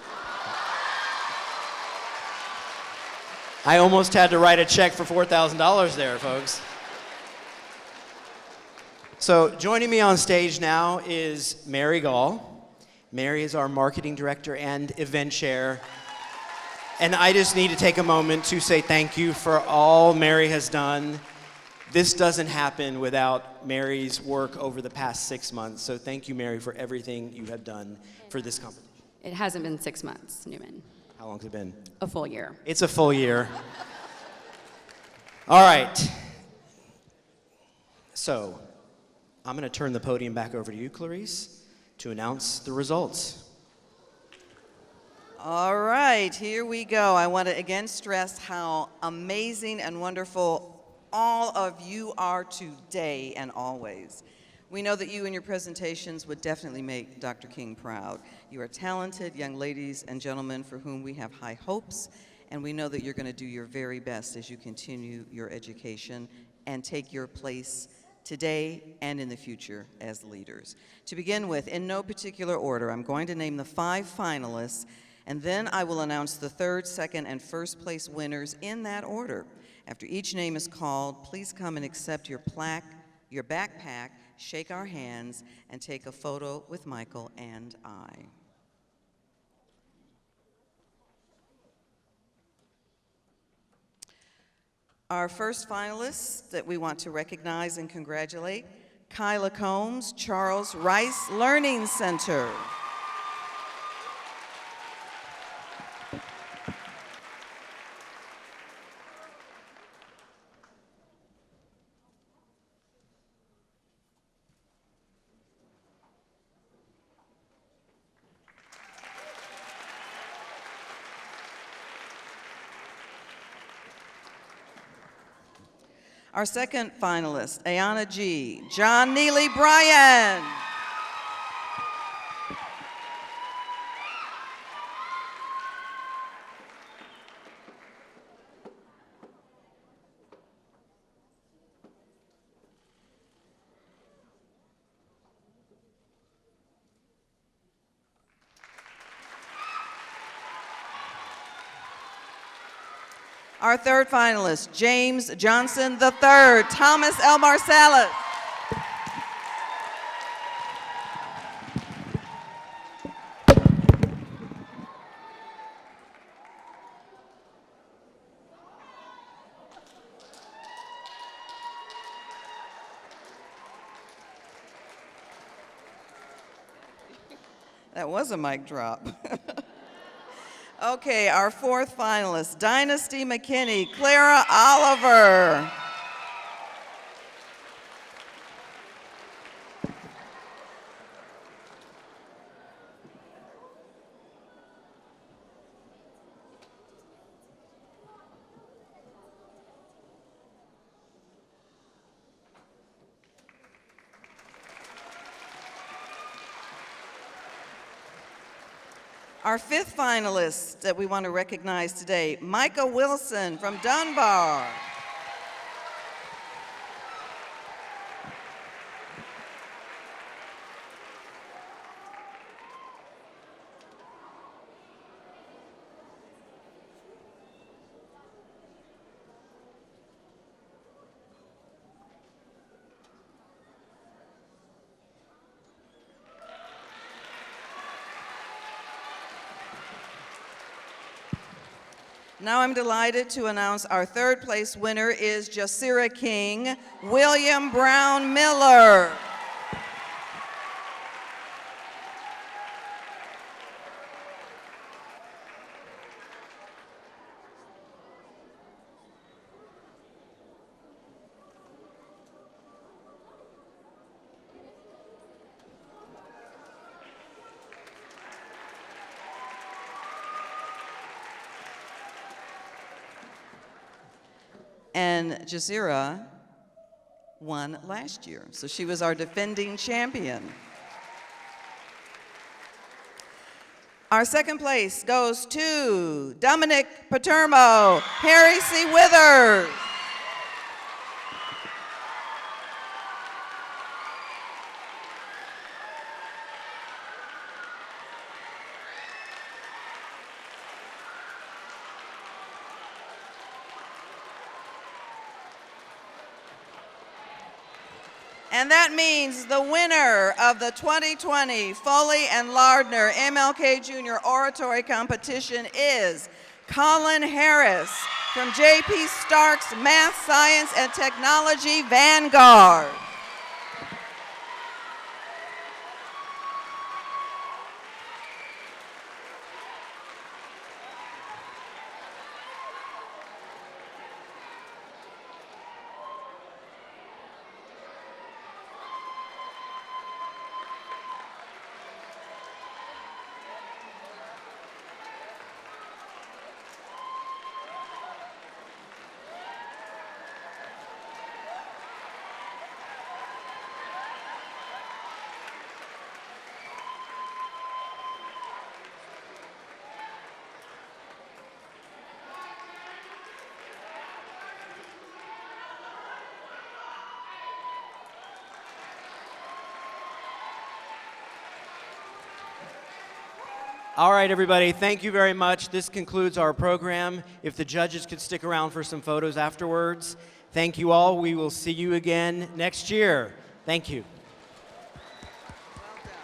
A: I almost had to write a check for $4,000 there, folks. So joining me on stage now is Mary Gall. Mary is our marketing director and event chair. And I just need to take a moment to say thank you for all Mary has done. This doesn't happen without Mary's work over the past 6 months. So thank you, Mary, for everything you have done for this competition.
J: It hasn't been 6 months, Newman.
A: How long has it been?
J: A full year.
A: It's a full year. All right. So I'm going to turn the podium back over to you, Clarice, to announce the results.
C: All right, here we go. I want to again stress how amazing and wonderful all of you are today and always. We know that you and your presentations would definitely make Dr. King proud. You are talented young ladies and gentlemen for whom we have high hopes and we know that you're going to do your very best as you continue your education and take your place today and in the future as leaders. To begin with, in no particular order, I'm going to name the 5 finalists, and then I will announce the 3rd, 2nd, and 1st place winners in that order. After each name is called, please come and accept your plaque, your backpack, shake our hands, and take a photo with Michael and I. Our first finalists that we want to recognize and congratulate, Kyla Combs, Charles Rice Learning Center. Our second finalist, Ayana G., John Neely Bryan. Our third finalist, James Johnson III, Thomas L. Marsalis. That was a mic drop. Okay, our fourth finalist, Dynasty Mckinney, Clara Oliver. Our fifth finalist that we want to recognize today, Micah Wilson from Dunbar. Now I'm delighted to announce our third place winner is Jasira King, William Brown Miller. And Jasira won last year, so she was our defending champion. Our second place goes to Dominic Patermo, Harry C. Withers. And that means the winner of the 2020 Foley and Lardner MLK Junior Oratory Competition is Colin Harris from J.P. Stark's Math, Science, and Technology Vanguard.
A: All right, everybody, thank you very much. This concludes our program. If the judges could stick around for some photos afterwards. Thank you all. We will see you again next year. Thank you.